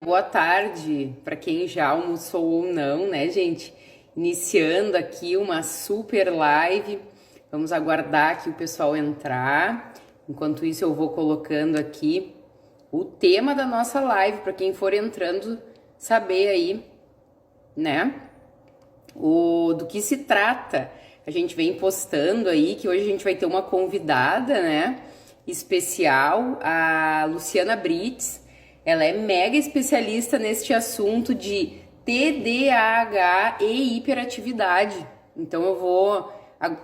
boa tarde para quem já almoçou ou não, né, gente? Iniciando aqui uma super live. Vamos aguardar aqui o pessoal entrar. Enquanto isso, eu vou colocando aqui o tema da nossa live para quem for entrando saber aí, né? Do que se trata. A gente vem postando aí que hoje a gente vai ter uma convidada, né? Especial, a Luciana Brits. Ela é mega especialista neste assunto de TDAH e hiperatividade. Então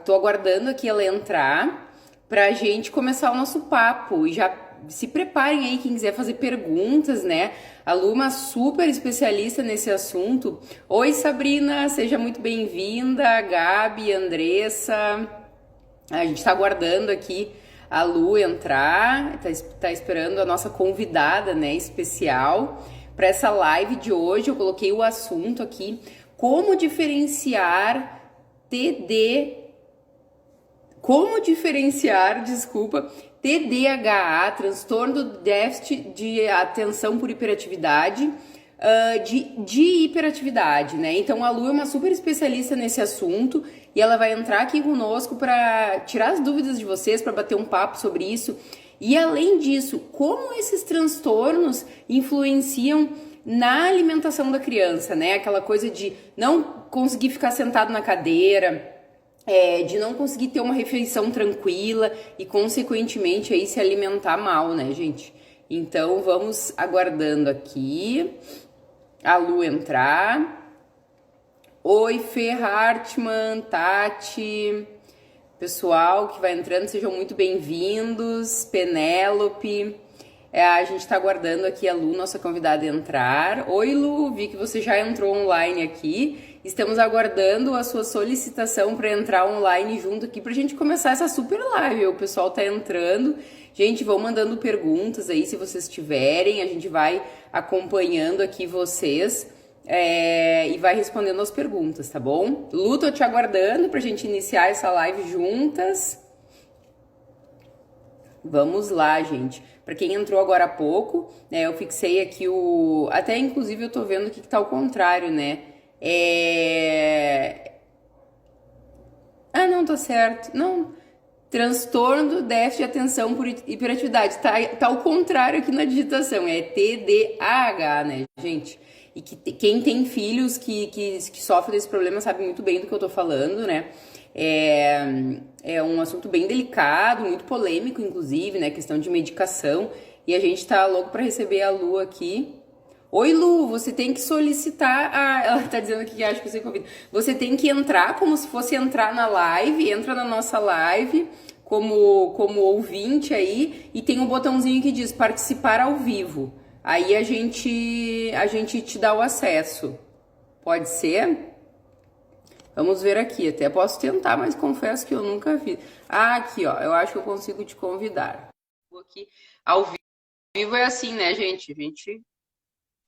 tô aguardando aqui ela entrar para a gente começar o nosso papo. E já se preparem aí, quem quiser fazer perguntas, né? A Lu é uma super especialista nesse assunto. Oi, Sabrina, seja muito bem-vinda. Gabi, Andressa. A gente está aguardando aqui a Lu entrar, tá esperando a nossa convidada, né, especial. Para essa live de hoje, eu coloquei o assunto aqui: como diferenciar TD. Como diferenciar, desculpa, TDAH, transtorno do déficit de atenção por hiperatividade, de hiperatividade, né? Então a Lu é uma super especialista nesse assunto e ela vai entrar aqui conosco para tirar as dúvidas de vocês, para bater um papo sobre isso. E além disso, como esses transtornos influenciam na alimentação da criança, né? Aquela coisa de não conseguir ficar sentado na cadeira, de não conseguir ter uma refeição tranquila e, consequentemente, aí se alimentar mal, né, gente? Então, vamos aguardando aqui a Lu entrar. Oi, Fê Hartmann, Tati, pessoal que vai entrando, sejam muito bem-vindos. Penélope. A gente tá aguardando aqui a Lu, nossa convidada, entrar. Oi, Lu, vi que você já entrou online aqui. Estamos aguardando a sua solicitação para entrar online junto aqui pra gente começar essa super live. O pessoal tá entrando. Gente, vão mandando perguntas aí se vocês tiverem. A gente vai acompanhando aqui vocês e vai respondendo as perguntas, tá bom? Lu, tô te aguardando pra gente iniciar essa live juntas. Vamos lá, gente. Para quem entrou agora há pouco, né, eu fixei aqui até inclusive eu tô vendo aqui que tá ao contrário, né? Ah, não, tá certo. Não. Transtorno, déficit de atenção por hiperatividade. Tá ao contrário aqui na digitação. É TDAH, né, gente? E quem tem filhos que sofrem desse problema sabe muito bem do que eu tô falando, né? É um assunto bem delicado, muito polêmico, inclusive, né? Questão de medicação. E a gente tá louco para receber a Lu aqui. Oi, Lu, você tem que solicitar. Ela tá dizendo aqui que acha que você convida. Você tem que entrar como se fosse entrar na live, entra na nossa live como ouvinte aí, e tem um botãozinho que diz participar ao vivo. Aí a gente te dá o acesso. Pode ser? Vamos ver aqui. Até posso tentar, mas confesso que eu nunca fiz. Ah, aqui, ó. Eu acho que eu consigo te convidar. Aqui, ao vivo é assim, né, gente? A gente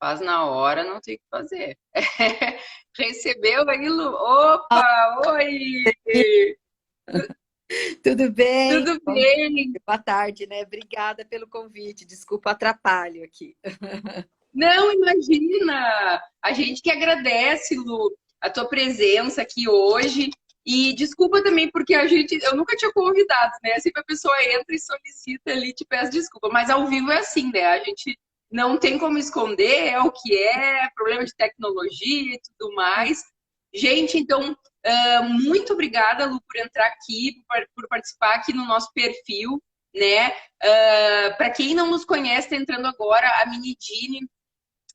faz na hora, não tem o que fazer. Recebeu aí, Lu? Opa, oi! Tudo bem? Tudo bem? Boa tarde, né? Obrigada pelo convite. Desculpa o atrapalho aqui. Não, imagina! A gente que agradece, Lu, a tua presença aqui hoje. E desculpa também, porque eu nunca tinha convidado, né? Sempre a pessoa entra e solicita ali, te peço desculpa. Mas ao vivo é assim, né? A gente não tem como esconder, é o que é, problema de tecnologia e tudo mais. Gente, então, muito obrigada, Lu, por entrar aqui, por participar aqui no nosso perfil, né? Para quem não nos conhece, está entrando agora, a Minidini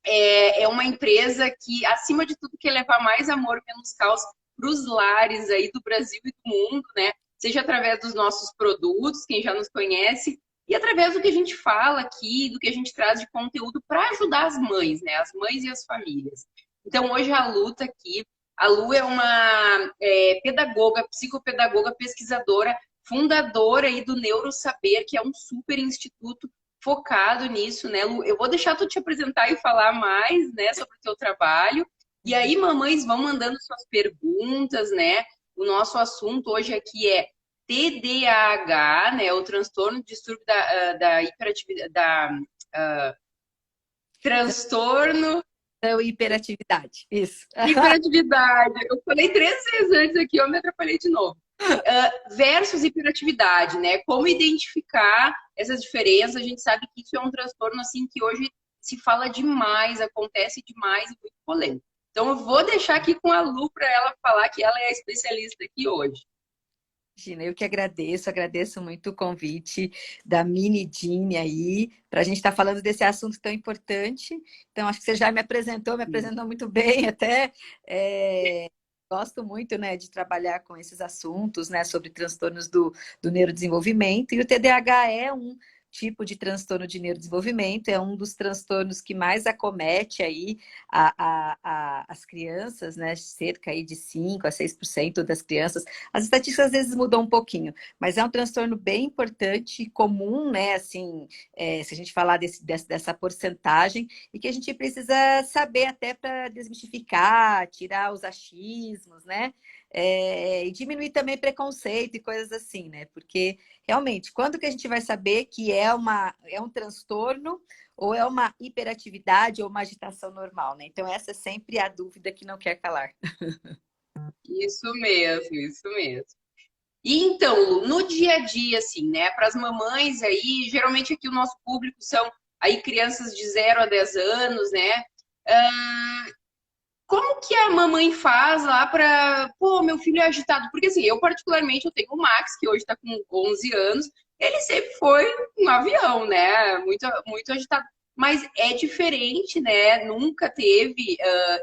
é uma empresa que, acima de tudo, quer levar mais amor, menos caos para os lares aí do Brasil e do mundo, né? Seja através dos nossos produtos, quem já nos conhece, e através do que a gente fala aqui, do que a gente traz de conteúdo para ajudar as mães, né? As mães e as famílias. Então, hoje a Lu tá aqui. A Lu é uma pedagoga, psicopedagoga, pesquisadora, fundadora aí do Neurosaber, que é um super instituto focado nisso, né, Lu? Eu vou deixar tu te apresentar e falar mais, né, sobre o teu trabalho. E aí, mamães, vão mandando suas perguntas, né? O nosso assunto hoje aqui é TDAH, né? O transtorno de distúrbio da hiperatividade, Transtorno Então, hiperatividade, isso. hiperatividade. Eu falei 3 vezes antes aqui, eu me atrapalhei de novo. Versus hiperatividade, né? Como identificar essas diferenças? A gente sabe que isso é um transtorno assim que hoje se fala demais, acontece demais e muito polêmico. Então eu vou deixar aqui com a Lu para ela falar que ela é a especialista aqui hoje. Imagina, eu que agradeço muito o convite da Mini Jean aí, para a gente estar falando desse assunto tão importante. Então, acho que você já me apresentou muito bem até. Gosto muito, né, de trabalhar com esses assuntos, né, sobre transtornos do neurodesenvolvimento, e o TDAH é um tipo de transtorno de neurodesenvolvimento, é um dos transtornos que mais acomete aí as crianças, né, cerca aí de 5 a 6% das crianças. As estatísticas às vezes mudam um pouquinho, mas é um transtorno bem importante, comum, né, assim, se a gente falar dessa porcentagem, e que a gente precisa saber até para desmistificar, tirar os achismos, né? E diminuir também preconceito e coisas assim, né? Porque realmente, quando que a gente vai saber que é um transtorno ou é uma hiperatividade ou uma agitação normal, né? Então, essa é sempre a dúvida que não quer calar. Isso mesmo, isso mesmo. E então, Lu, no dia a dia, assim, né, para as mamães aí, geralmente aqui o nosso público são aí crianças de 0 a 10 anos, né? Como que a mamãe faz lá para, pô, meu filho é agitado? Porque assim, eu particularmente eu tenho o Max, que hoje está com 11 anos, ele sempre foi um avião, né? Muito, muito agitado. Mas é diferente, né? Nunca teve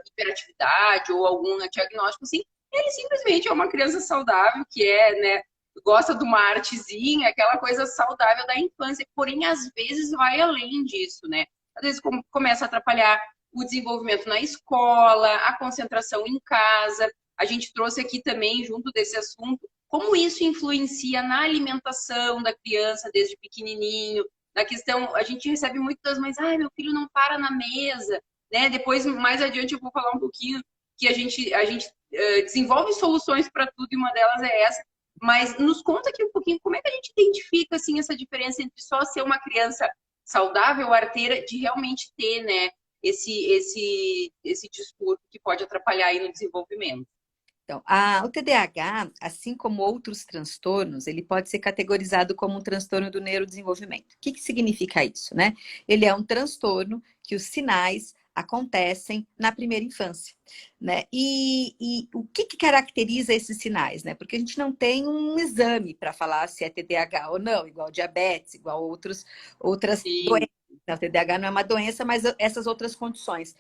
hiperatividade ou algum diagnóstico assim. Ele simplesmente é uma criança saudável, que é, né? Gosta de uma artezinha, aquela coisa saudável da infância. Porém, às vezes vai além disso, né? Às vezes começa a atrapalhar o desenvolvimento na escola, a concentração em casa. A gente trouxe aqui também, junto desse assunto, como isso influencia na alimentação da criança desde pequenininho. Na questão, a gente recebe muito das mães, ai, meu filho não para na mesa, né? Depois, mais adiante, eu vou falar um pouquinho que a gente desenvolve soluções para tudo e uma delas é essa. Mas nos conta aqui um pouquinho como é que a gente identifica assim essa diferença entre só ser uma criança saudável, arteira, de realmente ter, né, esse distúrbio que pode atrapalhar aí no desenvolvimento. Então, o TDAH, assim como outros transtornos, ele pode ser categorizado como um transtorno do neurodesenvolvimento. O que que significa isso, né? Ele é um transtorno que os sinais acontecem na primeira infância, né? E o que que caracteriza esses sinais, né? Porque a gente não tem um exame para falar se é TDAH ou não, igual diabetes, igual outras Sim. doenças. O TDAH não é uma doença, mas essas outras condições.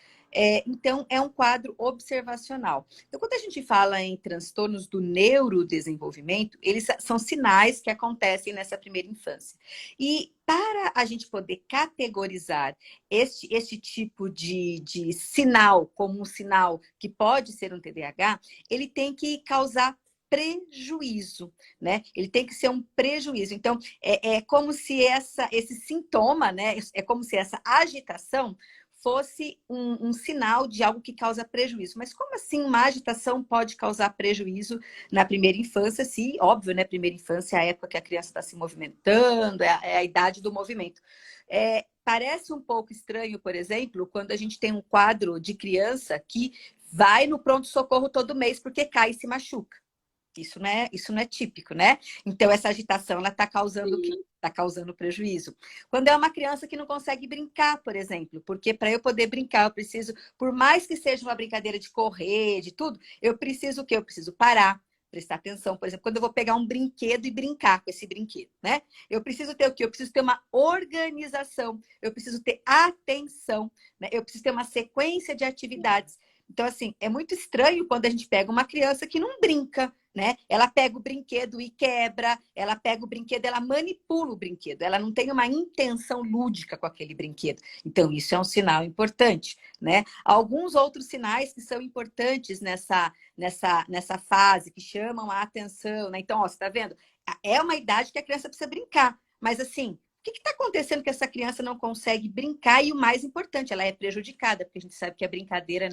Então, é um quadro observacional. Então, quando a gente fala em transtornos do neurodesenvolvimento, eles são sinais que acontecem nessa primeira infância. E para a gente poder categorizar este tipo de sinal como um sinal que pode ser um TDAH, ele tem que causar prejuízo, né? Ele tem que ser um prejuízo. Então, é como se esse sintoma, né? É como se essa agitação fosse um sinal de algo que causa prejuízo. Mas como assim uma agitação pode causar prejuízo na primeira infância? Se, óbvio, né? Primeira infância é a época que a criança está se movimentando, é a idade do movimento. Parece um pouco estranho, por exemplo, quando a gente tem um quadro de criança que vai no pronto-socorro todo mês porque cai e se machuca. Isso não é típico, né? Então, essa agitação, ela está causando o quê? Sim. Está causando prejuízo. Quando é uma criança que não consegue brincar, por exemplo, porque para eu poder brincar, eu preciso, por mais que seja uma brincadeira de correr, de tudo, eu preciso o quê? Eu preciso parar, prestar atenção. Por exemplo, quando eu vou pegar um brinquedo e brincar com esse brinquedo, né? Eu preciso ter o quê? Eu preciso ter uma organização, eu preciso ter atenção, né? Eu preciso ter uma sequência de atividades. Então, assim, é muito estranho quando a gente pega uma criança que não brinca, né? Ela pega o brinquedo e quebra, ela pega o brinquedo, ela manipula o brinquedo, ela não tem uma intenção lúdica com aquele brinquedo. Então, isso é um sinal importante, né? Alguns outros sinais que são importantes nessa fase, que chamam a atenção, né? Então, ó, você tá vendo? É uma idade que a criança precisa brincar, mas assim, que está acontecendo que essa criança não consegue brincar? E o mais importante, ela é prejudicada, porque a gente sabe que a brincadeira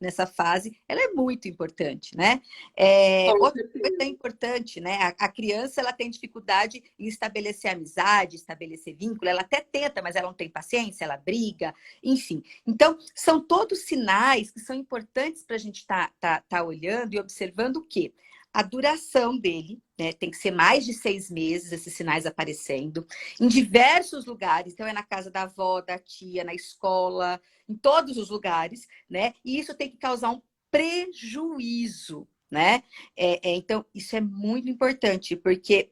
nessa fase, ela é muito importante, né? Com Outra coisa certeza. importante, né? A criança, ela tem dificuldade em estabelecer amizade, estabelecer vínculo, ela até tenta, mas ela não tem paciência, ela briga, enfim. Então, são todos sinais que são importantes para a gente tá olhando e observando o quê? A duração dele, né? Tem que ser mais de 6 meses esses sinais aparecendo, em diversos lugares. Então, é na casa da avó, da tia, na escola, em todos os lugares, né? E isso tem que causar um prejuízo, né? Então, isso é muito importante, porque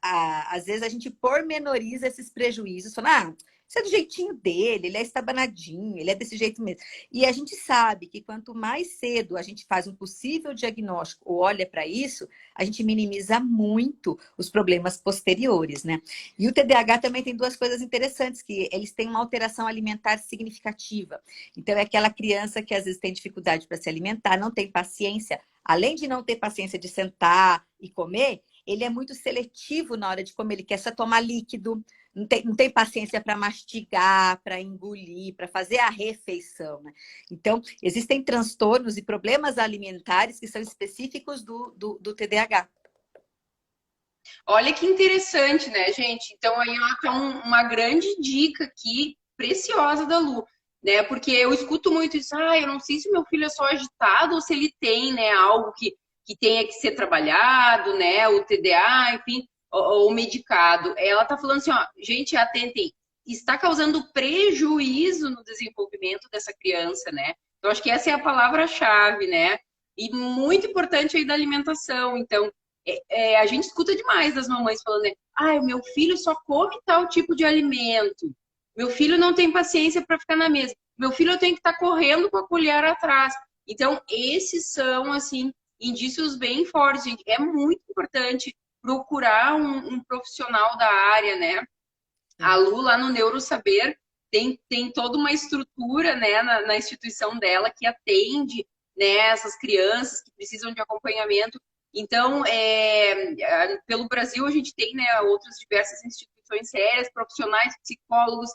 às vezes a gente pormenoriza esses prejuízos, falando, isso é do jeitinho dele, ele é estabanadinho, ele é desse jeito mesmo. E a gente sabe que quanto mais cedo a gente faz um possível diagnóstico ou olha para isso, a gente minimiza muito os problemas posteriores, né? E o TDAH também tem duas coisas interessantes, que eles têm uma alteração alimentar significativa. Então, é aquela criança que às vezes tem dificuldade para se alimentar, não tem paciência, além de não ter paciência de sentar e comer, ele é muito seletivo na hora de comer, ele quer só tomar líquido, não tem paciência para mastigar, para engolir, para fazer a refeição, né? Então, existem transtornos e problemas alimentares que são específicos do TDAH. Olha que interessante, né, gente? Então aí ela tá uma grande dica aqui, preciosa da Lu, né? Porque eu escuto muito isso, eu não sei se meu filho é só agitado ou se ele tem, né, algo que tenha que ser trabalhado, né? O TDA, enfim, ou medicado. Ela tá falando assim, ó, gente, atentem, está causando prejuízo no desenvolvimento dessa criança, né? Eu acho que essa é a palavra-chave, né? E muito importante aí da alimentação. Então, a gente escuta demais das mamães falando, né? Meu filho só come tal tipo de alimento. Meu filho não tem paciência para ficar na mesa. Meu filho eu tenho que estar correndo com a colher atrás. Então, esses são, assim, indícios bem fortes, gente. É muito importante procurar um profissional da área, né? A Sim. Lu, lá no Neurosaber, tem toda uma estrutura, né, na instituição dela que atende, né, essas crianças que precisam de acompanhamento. Então, pelo Brasil, a gente tem, né, outras diversas instituições sérias, profissionais, psicólogos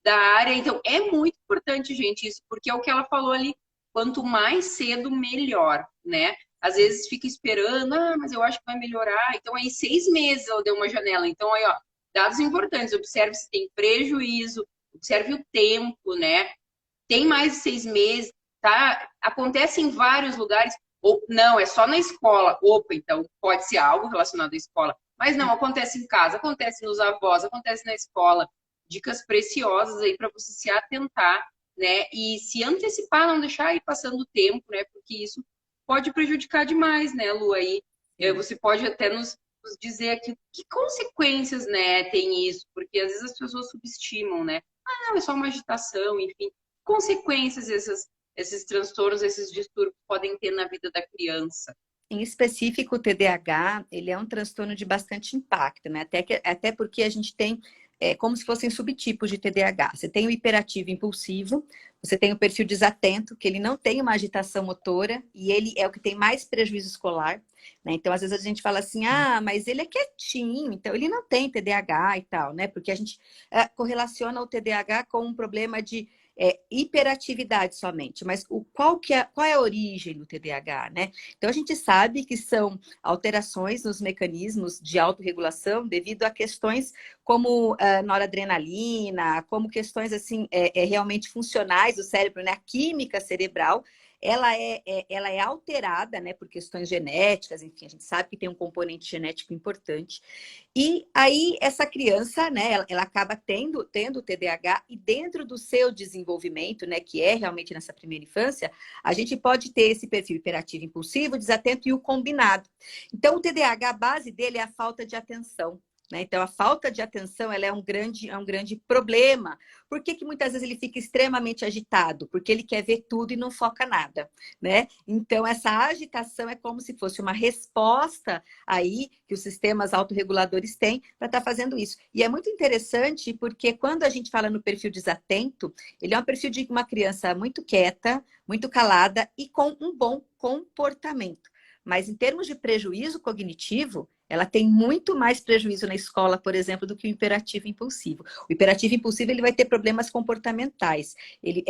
da área. Então, é muito importante, gente, isso, porque é o que ela falou ali, quanto mais cedo, melhor, né? Às vezes fica esperando, mas eu acho que vai melhorar. Então, aí 6 meses ela deu uma janela. Então, aí, ó, dados importantes, observe se tem prejuízo, observe o tempo, né? Tem mais de 6 meses, tá? Acontece em vários lugares, ou não, é só na escola. Opa, então pode ser algo relacionado à escola. Mas não, acontece em casa, acontece nos avós, acontece na escola. Dicas preciosas aí para você se atentar, né? E se antecipar, não deixar ir passando o tempo, né? Porque isso pode prejudicar demais, né, Lu? Aí Sim. você pode até nos dizer aqui que consequências, né, tem isso, porque às vezes as pessoas subestimam, né? Não, é só uma agitação, enfim. Consequências esses transtornos, esses distúrbios podem ter na vida da criança. Em específico, o TDAH, ele é um transtorno de bastante impacto, né? Até porque a gente tem como se fossem subtipos de TDAH. Você tem o hiperativo impulsivo, você tem o perfil desatento, que ele não tem uma agitação motora e ele é o que tem mais prejuízo escolar, né? Então, às vezes a gente fala assim, mas ele é quietinho, então ele não tem TDAH e tal, né? Porque a gente correlaciona o TDAH com um problema de hiperatividade somente, mas qual é a origem do TDAH, né? Então a gente sabe que são alterações nos mecanismos de autorregulação devido a questões como noradrenalina, como questões assim realmente funcionais do cérebro, né? A química cerebral ela é alterada, né, por questões genéticas, enfim, a gente sabe que tem um componente genético importante. E aí, essa criança, né, ela acaba tendo o TDAH e dentro do seu desenvolvimento, né, que é realmente nessa primeira infância, a gente pode ter esse perfil hiperativo impulsivo, desatento e o combinado. Então, o TDAH, a base dele é a falta de atenção. Né? Então, a falta de atenção ela é um grande problema. Por que muitas vezes ele fica extremamente agitado? Porque ele quer ver tudo e não foca nada. Né? Então, essa agitação é como se fosse uma resposta aí que os sistemas autorreguladores têm para estar fazendo isso. E é muito interessante porque quando a gente fala no perfil desatento, ele é um perfil de uma criança muito quieta, muito calada e com um bom comportamento. Mas em termos de prejuízo cognitivo, ela tem muito mais prejuízo na escola, por exemplo, do que o hiperativo impulsivo. O hiperativo impulsivo ele vai ter problemas comportamentais, ele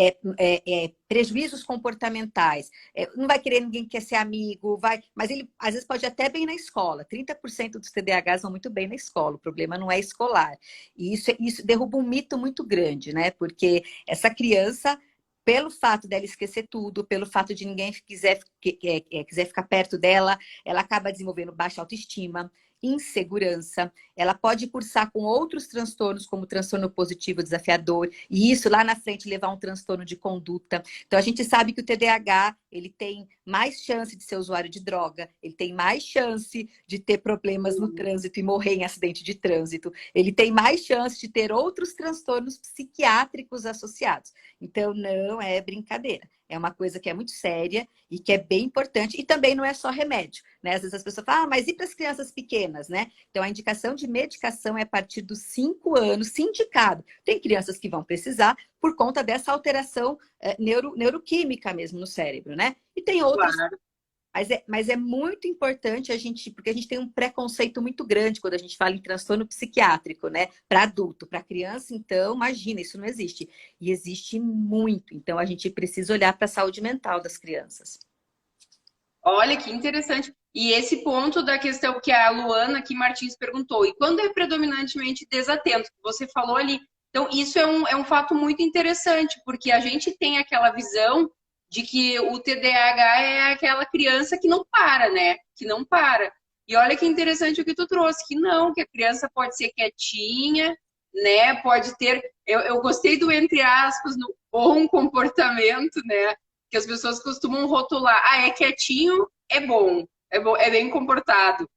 prejuízos comportamentais, não vai querer ninguém que quer ser amigo, mas ele às vezes pode ir até bem na escola. 30% dos TDAHs vão muito bem na escola, o problema não é escolar. E isso derruba um mito muito grande, né? Porque essa criança, pelo fato dela esquecer tudo, pelo fato de ninguém quiser ficar perto dela, ela acaba desenvolvendo baixa autoestima, insegurança, ela pode cursar com outros transtornos, como transtorno positivo desafiador, e isso lá na frente levar a um transtorno de conduta. Então a gente sabe que o TDAH, ele tem mais chance de ser usuário de droga, ele tem mais chance de ter problemas no trânsito e morrer em acidente de trânsito, ele tem mais chance de ter outros transtornos psiquiátricos associados. Então não é brincadeira. É uma coisa que é muito séria e que é bem importante. E também não é só remédio, né? Às vezes as pessoas falam, mas e para as crianças pequenas, né? Então, a indicação de medicação é a partir dos 5 anos, se indicado. Tem crianças que vão precisar por conta dessa alteração neuroquímica mesmo no cérebro, né? E tem outras. Claro. Mas é muito importante porque a gente tem um preconceito muito grande quando a gente fala em transtorno psiquiátrico, né? Para adulto, para criança, então, imagina, isso não existe. E existe muito. Então, a gente precisa olhar para a saúde mental das crianças. Olha que interessante. E esse ponto da questão que a Luana aqui Martins perguntou, e quando é predominantemente desatento, que você falou ali. Então, isso é um fato muito interessante, porque a gente tem aquela visão de que o TDAH é aquela criança que não para, né? Que não para. E olha que interessante o que tu trouxe, que não, que a criança pode ser quietinha, né? Pode ter. Eu gostei do entre aspas, no bom comportamento, né? Que as pessoas costumam rotular. Ah, é quietinho, é bom, é bem comportado.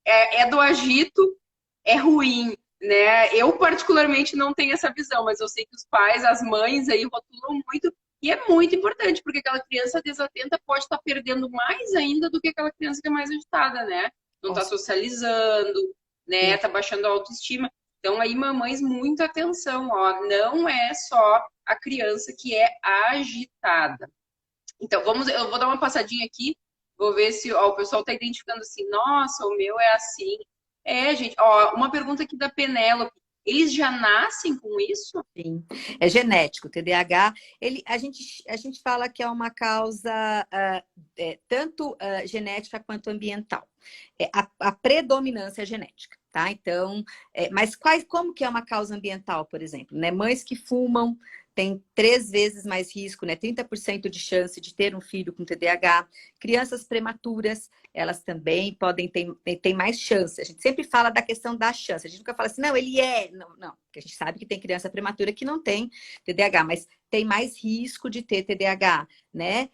É do agito, é ruim, né? Eu particularmente não tenho essa visão, mas eu sei que os pais, as mães aí rotulam muito e é muito importante, porque aquela criança desatenta pode estar perdendo mais ainda do que aquela criança que é mais agitada, né? Não está socializando, né? Tá baixando a autoestima. Então aí, mamães, muita atenção, ó. Não é só a criança que é agitada. Então, eu vou dar uma passadinha aqui, vou ver se ó, o pessoal está identificando assim, nossa, o meu é assim. É, gente, ó, uma pergunta aqui da Penélope. Eles já nascem com isso? Sim, é genético. O TDAH, a gente fala que é uma causa tanto genética quanto ambiental. A predominância é genética, tá? Então, mas como que é uma causa ambiental, por exemplo? Né? Mães que fumam têm 3 vezes mais risco, né? 30% de chance de ter um filho com TDAH. Crianças prematuras, elas também podem ter mais chance. A gente sempre fala da questão da chance. A gente nunca fala assim, não, ele é. Não, não. Porque a gente sabe que tem criança prematura que não tem TDAH, mas tem mais risco de ter TDAH, né?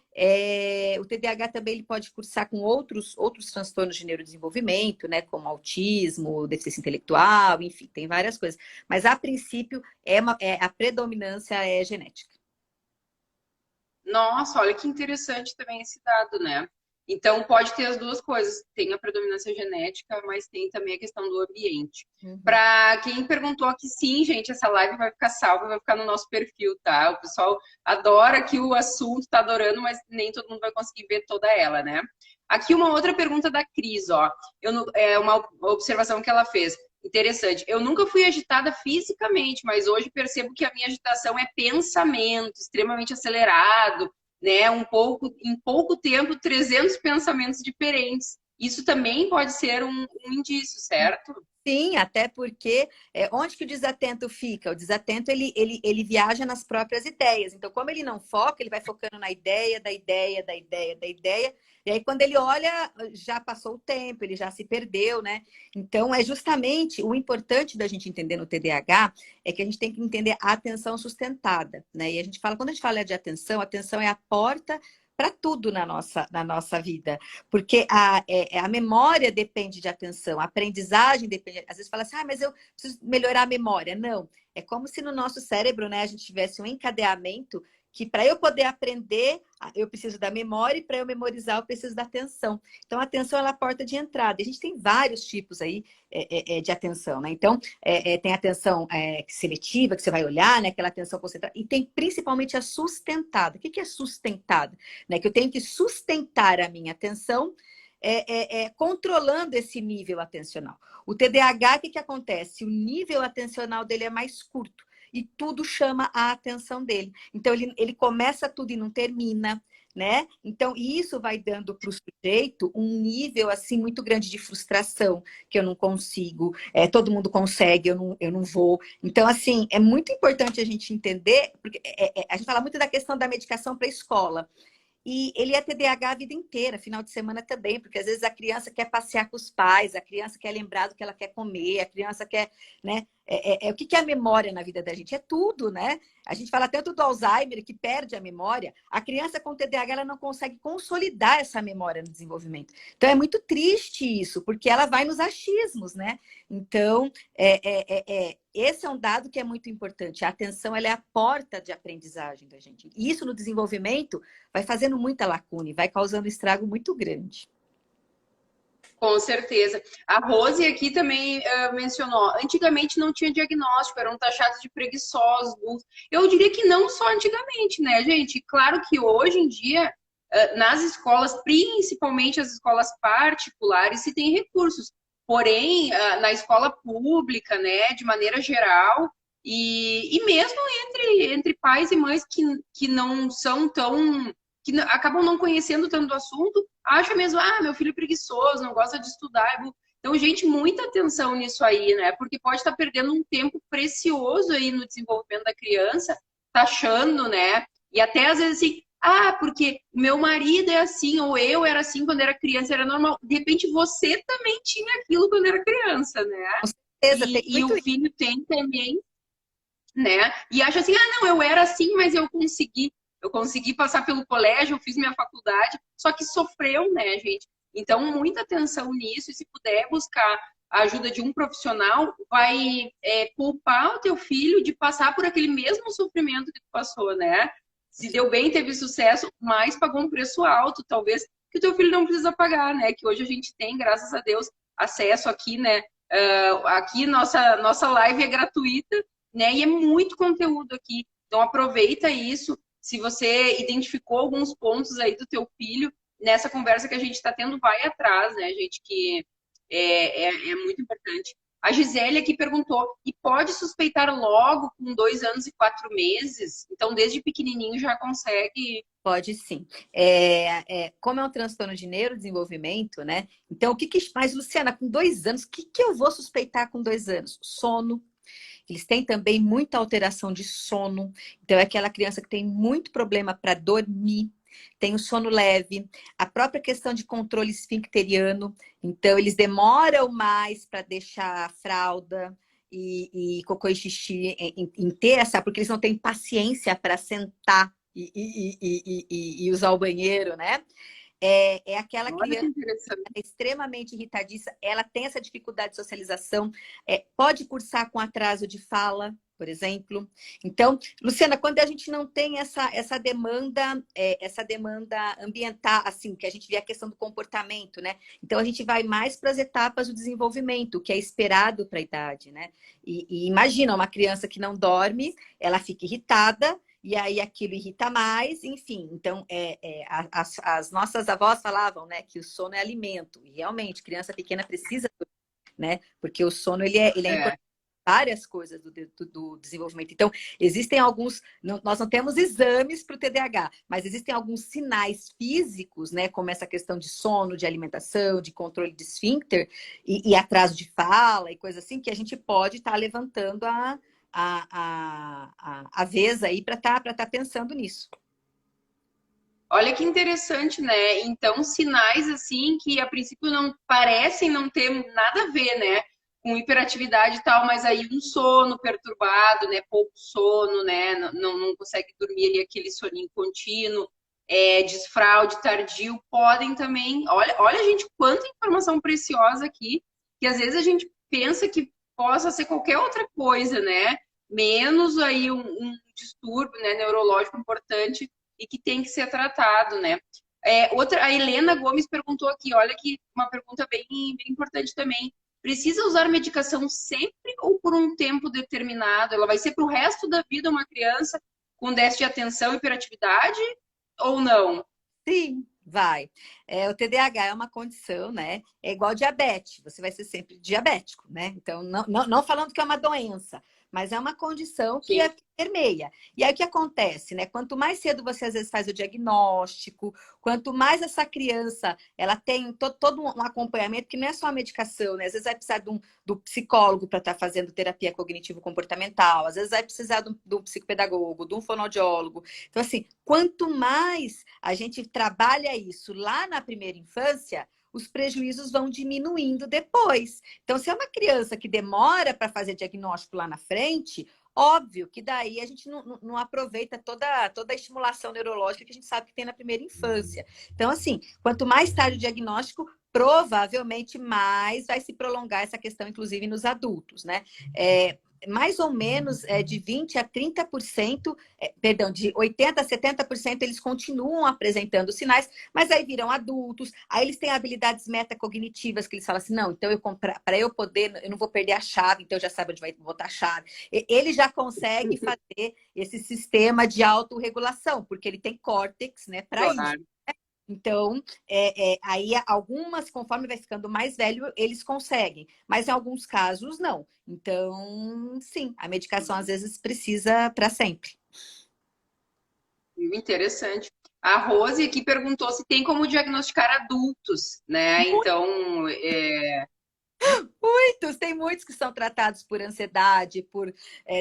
O TDAH também ele pode cursar com outros transtornos de neurodesenvolvimento, né? Como autismo, deficiência intelectual, enfim, tem várias coisas. Mas, a princípio, a predominância é genética. Nossa, olha que interessante também esse dado, né? Então, pode ter as duas coisas. Tem a predominância genética, mas tem também a questão do ambiente. Uhum. Para quem perguntou aqui, sim, gente, essa live vai ficar salva, vai ficar no nosso perfil, tá? O pessoal adora que o assunto, tá adorando, mas nem todo mundo vai conseguir ver toda ela, né? Aqui uma outra pergunta da Cris, ó. É uma observação que ela fez. Interessante. Eu nunca fui agitada fisicamente, mas hoje percebo que a minha agitação é pensamento, extremamente acelerado, né? Em pouco tempo, 300 pensamentos diferentes. Isso também pode ser um indício, certo? Sim, até porque onde que o desatento fica? O desatento ele viaja nas próprias ideias. Então, como ele não foca, ele vai focando na ideia, da ideia, da ideia, da ideia. E aí, quando ele olha, já passou o tempo, ele já se perdeu, né? Então, é justamente o importante da gente entender no TDAH é que a gente tem que entender a atenção sustentada, né? E a gente fala, quando a gente fala de atenção, a atenção é a porta para tudo na nossa vida. Porque a memória depende de atenção, a aprendizagem depende. Às vezes fala assim, mas eu preciso melhorar a memória. Não, é como se no nosso cérebro, né, a gente tivesse um encadeamento que para eu poder aprender, eu preciso da memória e para eu memorizar, eu preciso da atenção. Então, a atenção ela é a porta de entrada. E a gente tem vários tipos aí de atenção, né? Então, tem a atenção seletiva, que você vai olhar, né? Aquela atenção concentrada. E tem principalmente a sustentada. O que é sustentada? Né? Que eu tenho que sustentar a minha atenção controlando esse nível atencional. O TDAH, o que acontece? O nível atencional dele é mais curto e tudo chama a atenção dele. Então, ele começa tudo e não termina, né? Então, isso vai dando para o sujeito um nível assim muito grande de frustração, que eu não consigo, todo mundo consegue, eu não vou. Então, assim, é muito importante a gente entender, porque a gente fala muito da questão da medicação para a escola. E ele é TDAH a vida inteira, final de semana também, porque às vezes a criança quer passear com os pais, a criança quer lembrar do que ela quer comer, a criança quer, né? O que é a memória na vida da gente? É tudo, né? A gente fala tanto do Alzheimer, que perde a memória. A criança com TDAH, ela não consegue consolidar essa memória no desenvolvimento. Então, é muito triste isso, porque ela vai nos achismos, né? Então, esse é um dado que é muito importante. A atenção, ela é a porta de aprendizagem da gente. E isso no desenvolvimento vai fazendo muita lacuna e vai causando estrago muito grande. Com certeza. A Rose aqui também mencionou, antigamente não tinha diagnóstico, eram taxados de preguiçosos. Eu diria que não só antigamente, né, gente? Claro que hoje em dia, nas escolas, principalmente as escolas particulares, se tem recursos. Porém, na escola pública, né, de maneira geral, e mesmo entre pais e mães que não são tão que acabam não conhecendo tanto do assunto, acha mesmo, meu filho é preguiçoso, não gosta de estudar. Então, gente, muita atenção nisso aí, né? Porque pode estar perdendo um tempo precioso aí no desenvolvimento da criança, taxando, né? E até às vezes assim, porque meu marido é assim, ou eu era assim quando era criança, era normal. De repente, você também tinha aquilo quando era criança, né? Com certeza, tem E muito o filho tem também, né? E acha assim, não, eu era assim, mas eu consegui passar pelo colégio, eu fiz minha faculdade, só que sofreu, né, gente? Então, muita atenção nisso, e se puder buscar a ajuda de um profissional, vai poupar o teu filho de passar por aquele mesmo sofrimento que tu passou, né? Se deu bem, teve sucesso, mas pagou um preço alto, talvez, que o teu filho não precisa pagar, né? Que hoje a gente tem, graças a Deus, acesso aqui, né? Aqui nossa live é gratuita, né? E é muito conteúdo aqui. Então aproveita isso. Se você identificou alguns pontos aí do teu filho, nessa conversa que a gente está tendo, vai atrás, né, gente? Que é muito importante. A Gisele aqui perguntou, e pode suspeitar logo com 2 anos e 4 meses? Então, desde pequenininho já consegue... Pode sim. Como é um transtorno de neurodesenvolvimento, né? Então, Mas, Luciana, com 2 anos, o que eu vou suspeitar com 2 anos? Sono. Eles têm também muita alteração de sono. Então, é aquela criança que tem muito problema para dormir, tem o sono leve, a própria questão de controle esfincteriano. Então, eles demoram mais para deixar a fralda e cocô e xixi em ter essa, porque eles não têm paciência para sentar e usar o banheiro, né? Aquela criança extremamente irritadiça, ela tem essa dificuldade de socialização, pode cursar com atraso de fala, por exemplo. Então, Luciana, quando a gente não tem essa demanda ambiental, assim, que a gente vê a questão do comportamento, né? Então, a gente vai mais para as etapas do desenvolvimento, o que é esperado para a idade, né? E imagina, uma criança que não dorme, ela fica irritada, e aí aquilo irrita mais, enfim. Então, as nossas avós falavam, né, que o sono é alimento. E realmente, criança pequena precisa dormir, né? Porque o sono, ele é importante para várias coisas do desenvolvimento. Então, existem alguns... Nós não temos exames para o TDAH, mas existem alguns sinais físicos, né? Como essa questão de sono, de alimentação, de controle de esfíncter e atraso de fala e coisa assim, que a gente pode estar levantando a vez aí para tá pensando nisso. Olha que interessante, né? Então, sinais assim que a princípio não parecem não ter nada a ver, né? Com hiperatividade e tal, mas aí um sono perturbado, né? Pouco sono, né? Não consegue dormir ali aquele soninho contínuo, desfraude tardio, podem também. Olha, gente, quanta informação preciosa aqui, que às vezes a gente pensa que possa ser qualquer outra coisa, né? Menos aí um distúrbio, né, neurológico importante e que tem que ser tratado, né? A Helena Gomes perguntou aqui, olha que uma pergunta bem importante também. Precisa usar medicação sempre ou por um tempo determinado? Ela vai ser para o resto da vida uma criança com déficit de atenção e hiperatividade ou não? Sim, Vai. O TDAH é uma condição, né? É igual diabetes, você vai ser sempre diabético, né? Então, não falando que é uma doença, mas é uma condição que Sim. permeia. E aí o que acontece, né? Quanto mais cedo você às vezes faz o diagnóstico, quanto mais essa criança ela tem todo um acompanhamento, que não é só a medicação, né? Às vezes vai precisar do psicólogo para estar fazendo terapia cognitivo-comportamental, às vezes vai precisar do psicopedagogo, de um fonoaudiólogo. Então, assim, quanto mais a gente trabalha isso lá na primeira infância, os prejuízos vão diminuindo depois. Então, se é uma criança que demora para fazer diagnóstico lá na frente, óbvio que daí a gente não aproveita toda a estimulação neurológica que a gente sabe que tem na primeira infância. Então, assim, quanto mais tarde o diagnóstico, provavelmente mais vai se prolongar essa questão, inclusive nos adultos, né? Mais ou menos de 20% a 30%, perdão, de 80% a 70% eles continuam apresentando sinais, mas aí viram adultos, aí eles têm habilidades metacognitivas que eles falam assim, não, então para eu poder, eu não vou perder a chave, então eu já sabe onde vai botar a chave. Ele já consegue fazer esse sistema de autorregulação, porque ele tem córtex, né, para isso. Claro. Então, aí algumas, conforme vai ficando mais velho, eles conseguem, mas em alguns casos não. Então, sim, a medicação às vezes precisa para sempre. Interessante. A Rose aqui perguntou se tem como diagnosticar adultos, né? Então, Tem muitos que são tratados por ansiedade, por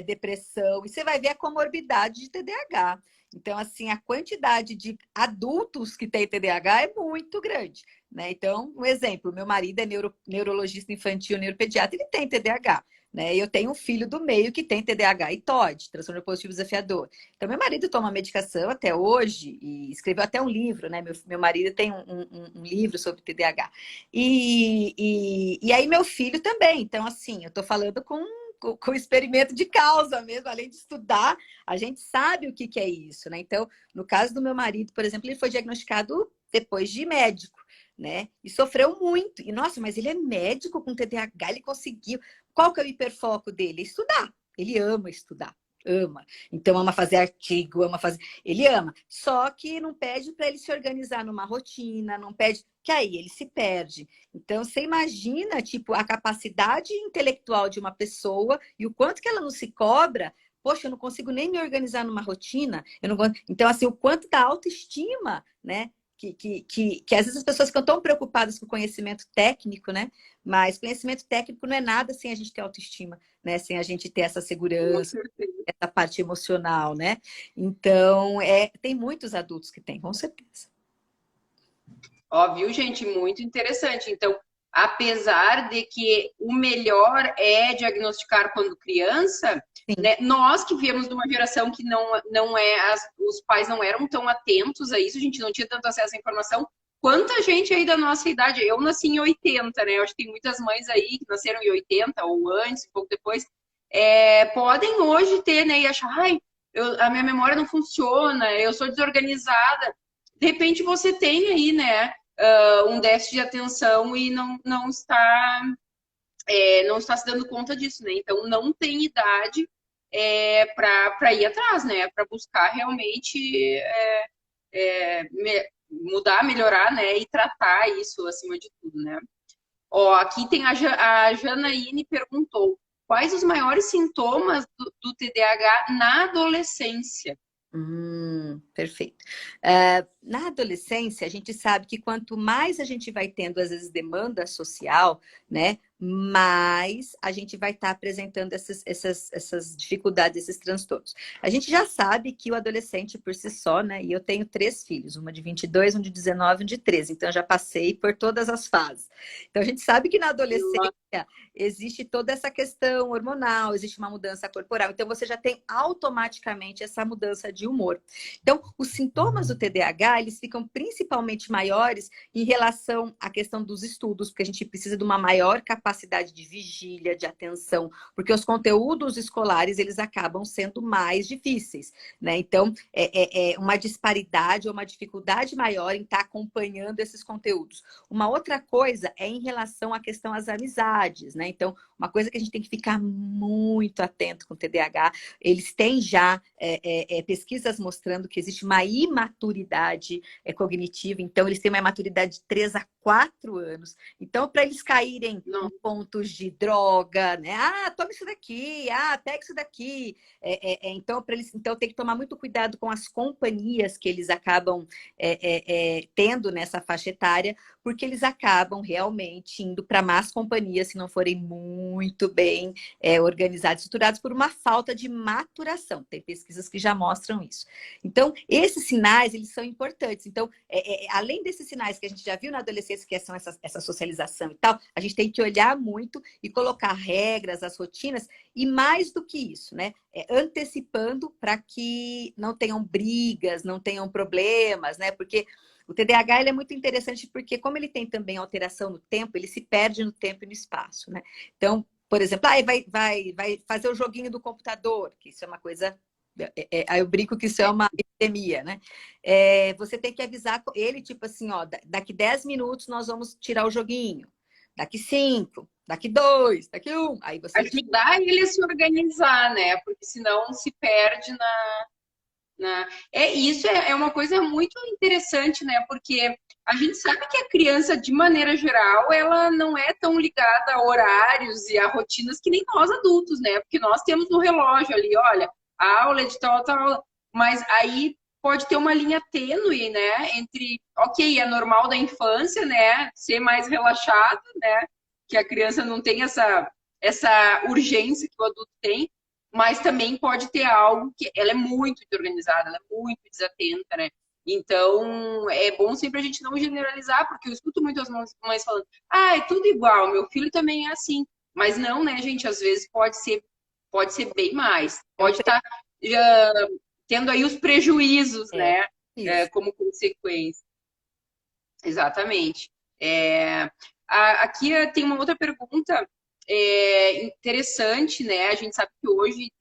depressão, e você vai ver a comorbidade de TDAH. Então, assim, a quantidade de adultos que têm TDAH é muito grande, né? Então, um exemplo, meu marido é neurologista infantil, neuropediatra, ele tem TDAH, né? Eu tenho um filho do meio que tem TDAH e TOD, transtorno positivo desafiador. Então, meu marido toma medicação até hoje e escreveu até um livro, né? Meu marido tem um livro sobre TDAH. E aí, meu filho também. Então, assim, eu tô falando com experimento de causa mesmo, além de estudar, a gente sabe o que é isso, né? Então, no caso do meu marido, por exemplo, ele foi diagnosticado depois de médico, né? E sofreu muito. E, nossa, mas ele é médico com TDAH, ele conseguiu. Qual que é o hiperfoco dele? Estudar. Ele ama estudar. Ama. Então, ama fazer artigo, ama fazer. Ele ama. Só que não pede para ele se organizar numa rotina, não pede. Que aí ele se perde. Então, você imagina, tipo, a capacidade intelectual de uma pessoa e o quanto que ela não se cobra. Poxa, eu não consigo nem me organizar numa rotina. Eu não... Então, assim, o quanto da autoestima, né? Que às vezes as pessoas ficam tão preocupadas com o conhecimento técnico, né? Mas conhecimento técnico não é nada sem a gente ter autoestima, né? Sem a gente ter essa segurança, essa parte emocional, né? Então, tem muitos adultos que têm, com certeza. ó, viu, gente? Muito interessante. Então, apesar de que o melhor é diagnosticar quando criança, né, nós que viemos de uma geração que não é, os pais não eram tão atentos a isso, a gente não tinha tanto acesso à informação. Quanta gente aí da nossa idade, eu nasci em 80, né? Eu acho que tem muitas mães aí que nasceram em 80 ou antes, um pouco depois, podem hoje ter, né? E achar, ai, a minha memória não funciona, eu sou desorganizada. De repente você tem aí, né? Um déficit de atenção e não está se dando conta disso, né? Então não tem idade para ir atrás, né? Para buscar realmente mudar, melhorar, né? E tratar isso acima de tudo, né? Ó, aqui tem a Janaíne perguntou quais os maiores sintomas do TDAH na adolescência? Perfeito. Na adolescência, a gente sabe que quanto mais a gente vai tendo, às vezes, demanda social, né? Mais a gente vai estar apresentando essas dificuldades, esses transtornos. A gente já sabe que o adolescente por si só, né? E eu tenho 3 filhos, uma de 22, um de 19 e um de 13. Então, eu já passei por todas as fases. Então, a gente sabe que na adolescência existe toda essa questão hormonal, existe uma mudança corporal. Então, você já tem automaticamente essa mudança de humor. Então, os sintomas do TDAH, eles ficam principalmente maiores em relação à questão dos estudos, porque a gente precisa de uma maior capacidade capacidade de vigília, de atenção, porque os conteúdos escolares, eles acabam sendo mais difíceis, né? Então, é uma disparidade ou uma dificuldade maior em estar acompanhando esses conteúdos. Uma outra coisa é em relação à questão às amizades, né? Então, uma coisa que a gente tem que ficar muito atento com o TDAH, eles têm já pesquisas mostrando que existe uma imaturidade cognitiva, então eles têm uma imaturidade de 3 a 4 anos. Então, para eles caírem em pontos de droga, né? Ah, toma isso daqui, pega isso daqui. Então, então, tem que tomar muito cuidado com as companhias que eles acabam tendo nessa faixa etária, porque eles acabam realmente indo para más companhias se não forem muito bem organizados, estruturados por uma falta de maturação. Tem pesquisas que já mostram isso. Então, esses sinais, eles são importantes. Então, além desses sinais que a gente já viu na adolescência, que são essa socialização e tal, a gente tem que olhar muito e colocar regras, as rotinas, e mais do que isso, né? Antecipando para que não tenham brigas, não tenham problemas, né? Porque o TDAH ele é muito interessante porque, como ele tem também alteração no tempo, ele se perde no tempo e no espaço, né? Então, por exemplo, vai fazer o joguinho do computador, que isso é uma coisa... Aí eu brinco que isso é uma epidemia, né? Você tem que avisar ele, tipo assim, ó, daqui 10 minutos nós vamos tirar o joguinho. Daqui 5, daqui 2, daqui 1. Aí você... Ajudar ele a se organizar, né? Porque senão se perde isso é uma coisa muito interessante, né? Porque a gente sabe que a criança, de maneira geral, ela não é tão ligada a horários e a rotinas que nem nós adultos, né? Porque nós temos no relógio ali, olha, a aula é de tal aula, mas aí pode ter uma linha tênue, né? Entre, ok, é normal da infância, né? Ser mais relaxado, né? Que a criança não tem essa urgência que o adulto tem, mas também pode ter algo que ela é muito desorganizada, ela é muito desatenta, né? Então, é bom sempre a gente não generalizar, porque eu escuto muito as mães falando, é tudo igual, meu filho também é assim. Mas não, né, gente? Às vezes pode ser bem mais. Pode estar tendo aí os prejuízos, né? Como consequência. Exatamente. Aqui tem uma outra pergunta interessante, né? A gente sabe que hoje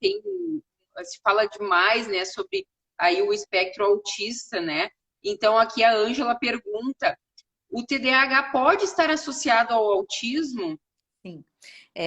se fala demais, né, sobre aí o espectro autista, né? Então aqui a Ângela pergunta: o TDAH pode estar associado ao autismo? Sim.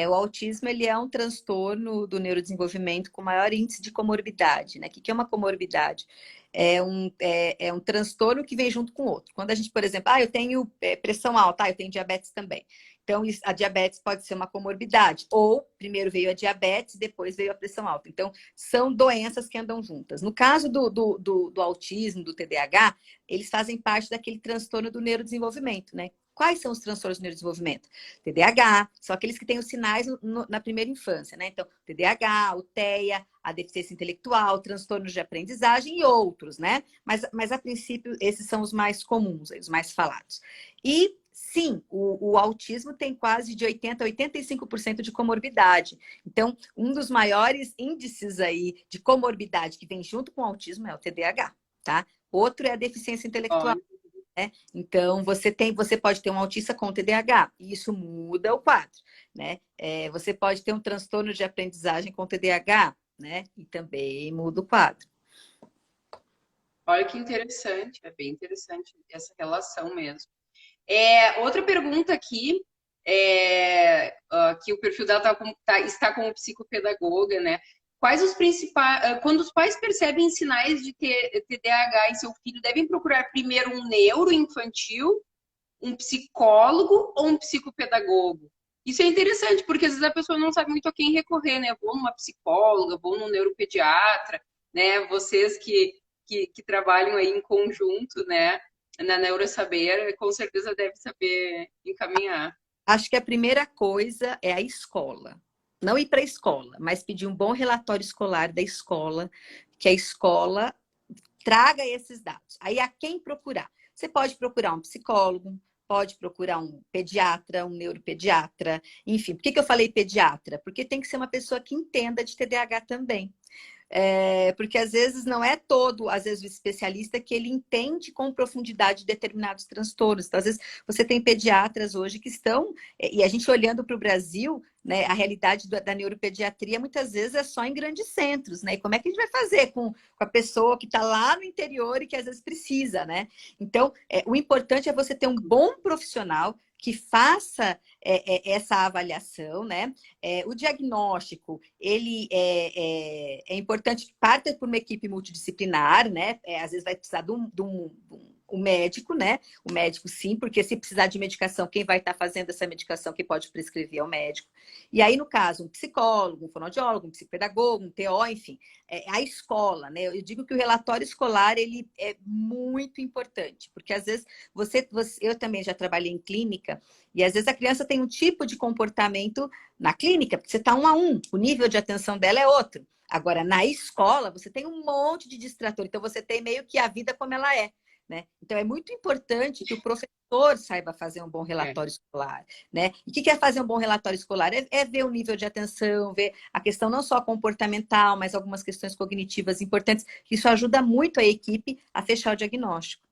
O autismo ele é um transtorno do neurodesenvolvimento com maior índice de comorbidade, né? O que é uma comorbidade? É um transtorno que vem junto com outro. Quando a gente, por exemplo, eu tenho pressão alta, eu tenho diabetes também. Então, a diabetes pode ser uma comorbidade. Ou, primeiro veio a diabetes, depois veio a pressão alta. Então, são doenças que andam juntas. No caso do autismo, do TDAH, eles fazem parte daquele transtorno do neurodesenvolvimento, né? Quais são os transtornos do neurodesenvolvimento? TDAH, são aqueles que têm os sinais na primeira infância, né? Então, TDAH, o TEA, a deficiência intelectual, transtornos de aprendizagem e outros, né? Mas a princípio, esses são os mais comuns, os mais falados. E, sim, o autismo tem quase de 80% a 85% de comorbidade. Então, um dos maiores índices aí de comorbidade que vem junto com o autismo é o TDAH, tá? Outro é a deficiência intelectual. Né? Então, você pode ter um autista com TDAH, e isso muda o quadro, né? Você pode ter um transtorno de aprendizagem com TDAH, né? E também muda o quadro. Olha que interessante, é bem interessante essa relação mesmo. Outra pergunta aqui, que o perfil dela está como psicopedagoga, né? Quais os principais... Quando os pais percebem sinais de TDAH em seu filho, devem procurar primeiro um neuroinfantil, um psicólogo ou um psicopedagogo? Isso é interessante, porque às vezes a pessoa não sabe muito a quem recorrer, né? Vou numa psicóloga, vou num neuropediatra, né? Vocês que trabalham aí em conjunto, né? Na Neurosaber, com certeza deve saber encaminhar. Acho que a primeira coisa é a escola. Não ir para a escola, mas pedir um bom relatório escolar da escola, que a escola traga esses dados. Aí, a quem procurar? Você pode procurar um psicólogo, pode procurar um pediatra, um neuropediatra, enfim. Por que eu falei pediatra? Porque tem que ser uma pessoa que entenda de TDAH também. porque às vezes não é todo, às vezes o especialista que ele entende com profundidade determinados transtornos. Então, às vezes você tem pediatras hoje que estão, e a gente olhando para o Brasil, né, a realidade da neuropediatria muitas vezes é só em grandes centros, né? E como é que a gente vai fazer com a pessoa que está lá no interior e que às vezes precisa, né? Então, o importante é você ter um bom profissional que faça essa avaliação, né? O diagnóstico, ele é importante que parta por uma equipe multidisciplinar, né? Às vezes vai precisar de um médico, né? O médico, sim, porque se precisar de medicação, quem vai estar fazendo essa medicação, que pode prescrever é o médico. E aí, no caso, um psicólogo, um fonoaudiólogo, um psicopedagogo, um TO, enfim, a escola, né? Eu digo que o relatório escolar, ele é muito importante, porque às vezes eu também já trabalhei em clínica, e às vezes a criança tem um tipo de comportamento na clínica, porque você está 1 a 1, o nível de atenção dela é outro. Agora, na escola, você tem um monte de distrator, então você tem meio que a vida como ela é. Né? Então, é muito importante que o professor saiba fazer um bom relatório escolar. Né? E o que é fazer um bom relatório escolar? É ver o nível de atenção, ver a questão não só comportamental, mas algumas questões cognitivas importantes. Isso ajuda muito a equipe a fechar o diagnóstico.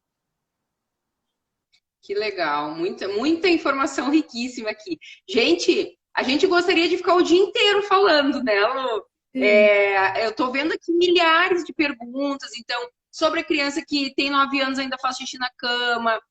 Que legal, muita informação riquíssima aqui. Gente, a gente gostaria de ficar o dia inteiro falando, né, Lu? Eu estou vendo aqui milhares de perguntas, então, sobre a criança que tem 9 anos ainda faz xixi na cama,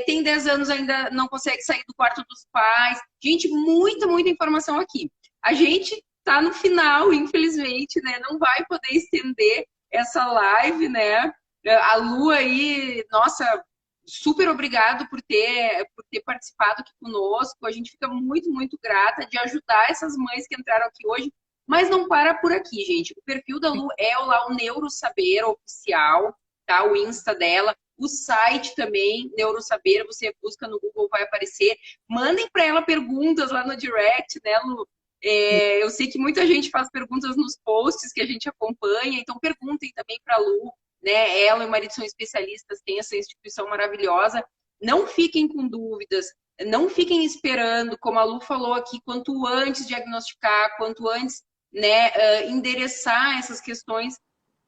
tem 10 anos ainda não consegue sair do quarto dos pais. Gente, muita informação aqui. A gente está no final, infelizmente, né? Não vai poder estender essa live, né? A Lu aí, nossa, super obrigado por ter participado aqui conosco. A gente fica muito grata de ajudar essas mães que entraram aqui hoje. Mas não para por aqui, gente. O perfil da Lu é lá o Neurosaber oficial, tá? O Insta dela. O site também, Neurosaber, você busca no Google, vai aparecer. Mandem para ela perguntas lá no direct, né, Lu? Eu sei que muita gente faz perguntas nos posts que a gente acompanha, então perguntem também para a Lu, né? Ela e o marido são especialistas, têm essa instituição maravilhosa. Não fiquem com dúvidas, não fiquem esperando, como a Lu falou aqui, quanto antes diagnosticar, quanto antes, né, endereçar essas questões,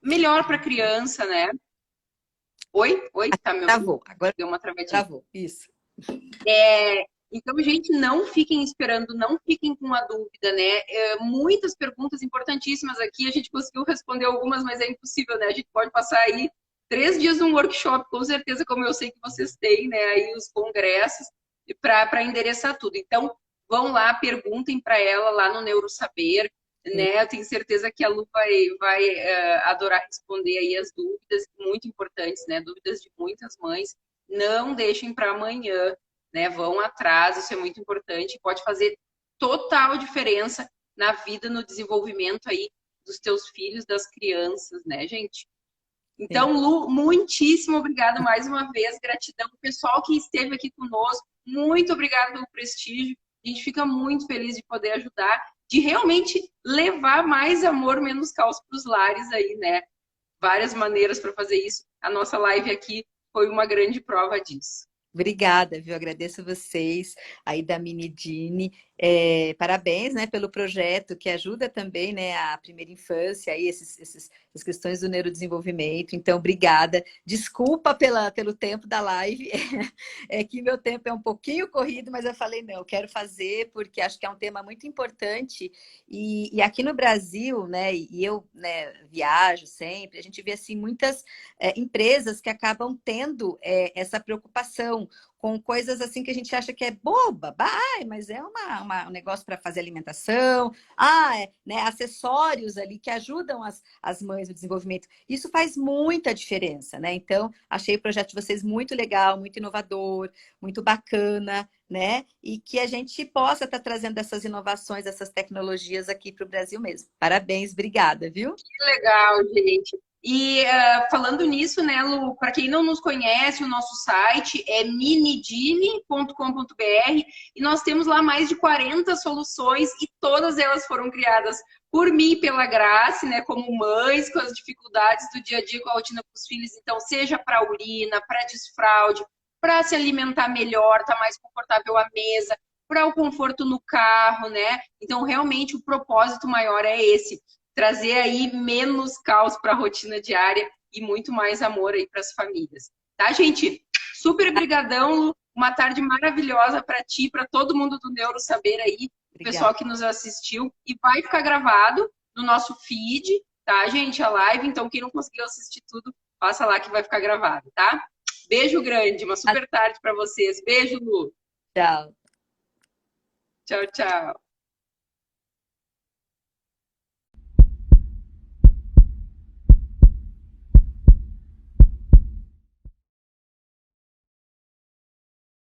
melhor para a criança, né? Oi? Tá me ouvindo? Travou, agora deu uma travadinha. Travou, isso. Então, gente, não fiquem esperando, não fiquem com a dúvida, né? Muitas perguntas importantíssimas aqui, a gente conseguiu responder algumas, mas é impossível, né? A gente pode passar aí 3 dias num workshop, com certeza, como eu sei que vocês têm, né? Aí os congressos, para endereçar tudo. Então, vão lá, perguntem para ela lá no Neurosaber, né? Eu tenho certeza que a Lu vai adorar responder aí as dúvidas muito importantes, né? Dúvidas de muitas mães. Não deixem para amanhã, né? Vão atrás, isso é muito importante. Pode fazer total diferença na vida, no desenvolvimento aí dos teus filhos, das crianças, né, gente? Então, Lu, muitíssimo obrigada mais uma vez. Gratidão ao pessoal que esteve aqui conosco. Muito obrigada pelo prestígio. A gente fica muito feliz de poder ajudar, de realmente levar mais amor, menos caos para os lares aí, né? Várias maneiras para fazer isso. A nossa live aqui foi uma grande prova disso. Obrigada, viu? Agradeço vocês aí da Minidini. Parabéns, né, pelo projeto que ajuda também, né, a primeira infância, aí essas questões do neurodesenvolvimento. Então, obrigada. Desculpa pelo tempo da live. É que meu tempo é um pouquinho corrido, mas eu falei, não, eu quero fazer porque acho que é um tema muito importante. E aqui no Brasil, né, e eu, né, viajo sempre, a gente vê assim muitas empresas que acabam tendo essa preocupação com coisas assim que a gente acha que é boba, mas é um negócio para fazer alimentação, né, acessórios ali que ajudam as mães no desenvolvimento. Isso faz muita diferença, né? Então, achei o projeto de vocês muito legal, muito inovador, muito bacana, né? E que a gente possa estar trazendo essas inovações, essas tecnologias aqui para o Brasil mesmo. Parabéns, obrigada, viu? Que legal, gente. E falando nisso, né, Lu, para quem não nos conhece, o nosso site é minidini.com.br e nós temos lá mais de 40 soluções e todas elas foram criadas por mim e pela Grace, né, como mães, com as dificuldades do dia a dia, com a rotina com os filhos. Então, seja para urina, para desfraude, para se alimentar melhor, tá mais confortável à mesa, para o conforto no carro, né? Então, realmente, o propósito maior é esse. trazer aí menos caos para a rotina diária e muito mais amor aí para as famílias. Tá, gente? Super brigadão, Lu. Uma tarde maravilhosa para ti, para todo mundo do Neuro Saber aí, o pessoal que nos assistiu. E vai ficar gravado no nosso feed, tá, gente? A live. Então, quem não conseguiu assistir tudo, passa lá que vai ficar gravado, tá? Beijo grande, uma super tarde para vocês. Beijo, Lu. Tchau. Tchau, tchau.